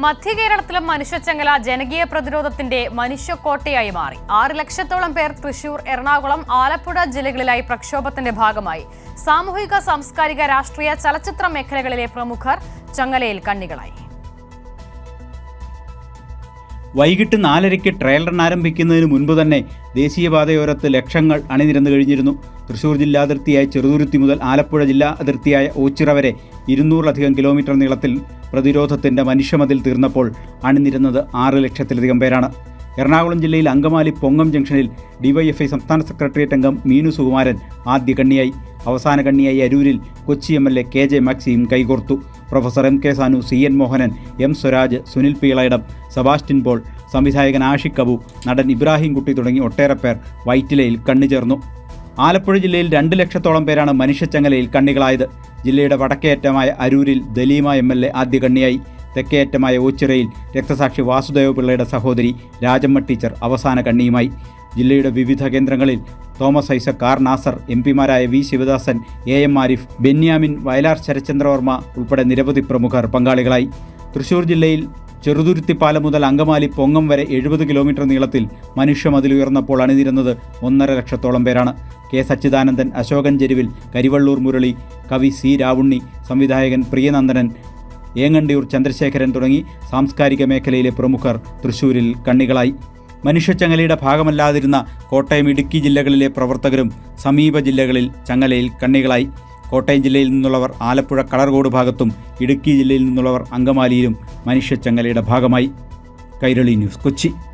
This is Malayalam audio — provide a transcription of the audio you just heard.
മധ്യകേരളത്തിലും മനുഷ്യച്ചങ്ങല ജനകീയ പ്രതിരോധത്തിന്റെ മനുഷ്യക്കോട്ടയായി മാറി. 6 ലക്ഷത്തോളം പേർ തൃശൂർ, എറണാകുളം, ആലപ്പുഴ ജില്ലകളിലായി പ്രക്ഷോഭത്തിന്റെ ഭാഗമായി. സാമൂഹിക, സാംസ്കാരിക, രാഷ്ട്രീയ, ചലച്ചിത്ര മേഖലകളിലെ പ്രമുഖർ ചങ്ങലയിൽ കണ്ണികളായി. വൈകിട്ട് 4:30 ട്രയൽ റൺ ആരംഭിക്കുന്നതിന് മുൻപ് തന്നെ ദേശീയപാതയോരത്ത് ലക്ഷങ്ങൾ അണിനിരന്നു കഴിഞ്ഞിരുന്നു. തൃശൂർ ജില്ലാ അതിർത്തിയായ ചെറുതുരുത്തി മുതൽ ആലപ്പുഴ ജില്ലാ അതിർത്തിയായ ഓച്ചിറ വരെ 200-ലധികം കിലോമീറ്റർ നീളത്തിൽ പ്രതിരോധത്തിൻ്റെ മനുഷ്യമതിൽ തീർന്നപ്പോൾ അണിനിരുന്നത് 6 ലക്ഷത്തിലധികം പേരാണ്. എറണാകുളം ജില്ലയിൽ അങ്കമാലി പൊങ്ങം ജംഗ്ഷനിൽ ഡിവൈഎഫ്ഐ സംസ്ഥാന സെക്രട്ടേറിയറ്റ് അംഗം മീനു സുകുമാരൻ ആദ്യ കണ്ണിയായി. അവസാന കണ്ണിയായി അരൂരിൽ കൊച്ചി MLA KJ മാക്സിയും കൈകോർത്തു. Professor MK Sanu, CN Mohanan, M Swaraj, Sunil Peelayidam, Sebastian Paul, സംവിധായകൻ ആഷിഖ് അബു, നടൻ ഇബ്രാഹിം കുട്ടി തുടങ്ങി ഒട്ടേറെ പേർ വൈറ്റിലയിൽ കണ്ണുചേർന്നു. ആലപ്പുഴ ജില്ലയിൽ 2 ലക്ഷത്തോളം പേരാണ് മനുഷ്യച്ചങ്ങലയിൽ കണ്ണികളായത്. ജില്ലയുടെ വടക്കേയറ്റമായ അരൂരിൽ ദലീമ MLA ആദ്യ കണ്ണിയായി. തെക്കേയറ്റമായ ഓച്ചിറയിൽ രക്തസാക്ഷി വാസുദേവ പിള്ളയുടെ സഹോദരി രാജമ്മ ടീച്ചർ അവസാന കണ്ണിയുമായി. ജില്ലയുടെ വിവിധ കേന്ദ്രങ്ങളിൽ തോമസ് ഐസക്, ആർ നാസർ, MP മാരായ V ശിവദാസൻ, AM ആരിഫ്, ബെന്യാമിൻ, വയലാർ ശരചന്ദ്രവർമ്മ ഉൾപ്പെടെ നിരവധി പ്രമുഖർ പങ്കാളികളായി. തൃശൂർ ജില്ലയിൽ ചെറുതുരുത്തിപ്പാലം മുതൽ അങ്കമാലി പൊങ്ങം വരെ 70 കിലോമീറ്റർ നീളത്തിൽ മനുഷ്യമതിലുയർന്നപ്പോൾ അണിനിരുന്നത് 1.5 ലക്ഷത്തോളം പേരാണ്. K സച്ചിദാനന്ദൻ, അശോകൻ ചെരുവിൽ, കരിവള്ളൂർ മുരളി, കവി C രാവുണ്ണി, സംവിധായകൻ പ്രിയനന്ദനൻ, ഏങ്ങണ്ടിയൂർ ചന്ദ്രശേഖരൻ തുടങ്ങി സാംസ്കാരിക മേഖലയിലെ പ്രമുഖർ തൃശൂരിൽ കണ്ണികളായി. മനുഷ്യച്ചങ്ങലയുടെ ഭാഗമല്ലാതിരുന്ന കോട്ടയം, ഇടുക്കി ജില്ലകളിലെ പ്രവർത്തകരും സമീപ ജില്ലകളിൽ ചങ്ങലയിൽ കണ്ണികളായി. കോട്ടയം ജില്ലയിൽ നിന്നുള്ളവർ ആലപ്പുഴ കളർകോട് ഭാഗത്തും, ഇടുക്കി ജില്ലയിൽ നിന്നുള്ളവർ അങ്കമാലിയിലും മനുഷ്യച്ചങ്ങലയുടെ ഭാഗമായി. കൈരളി ന്യൂസ്, കൊച്ചി.